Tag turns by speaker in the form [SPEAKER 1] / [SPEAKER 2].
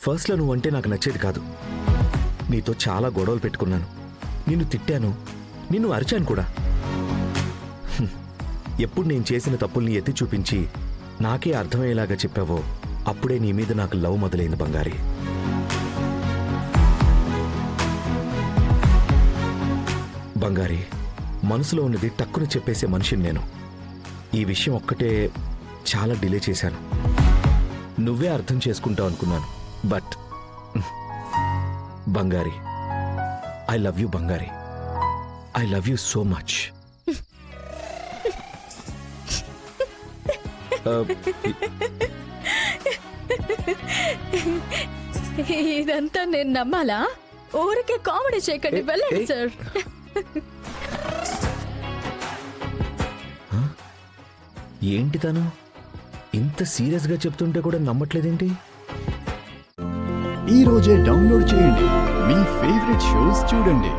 [SPEAKER 1] ఫస్ట్లో నువ్వంటే నాకు నచ్చేది కాదు. నీతో చాలా గొడవలు పెట్టుకున్నాను, నిన్ను తిట్టాను, నిన్ను అరిచాను కూడా. ఎప్పుడు నేను చేసిన తప్పుల్ని ఎత్తి చూపించి నాకే అర్థమయ్యేలాగా చెప్పావో అప్పుడే నీ మీద నాకు లవ్ మొదలైంది బంగారి. బంగారి, మనసులో ఉన్నది టక్కున చెప్పేసే మనిషిని నేను. ఈ విషయం ఒక్కటే చాలా డిలే చేశాను. నువ్వే అర్థం చేసుకుంటావు అనుకున్నాను. బట్ బంగారి, ఐ లవ్ యూ బంగారి. I love you so much.
[SPEAKER 2] ఇదంతా నేను నమ్మాలా? ఊరికే కామెడీ చేయకండి, వెళ్ళండి సార్.
[SPEAKER 1] ఏంటి తను ఇంత సీరియస్గా చెప్తుంటే కూడా నమ్మట్లేదేంటి?
[SPEAKER 3] ఈ రోజే డౌన్లోడ్ చేయండి, మీ ఫేవరెట్ షోస్ చూడండి.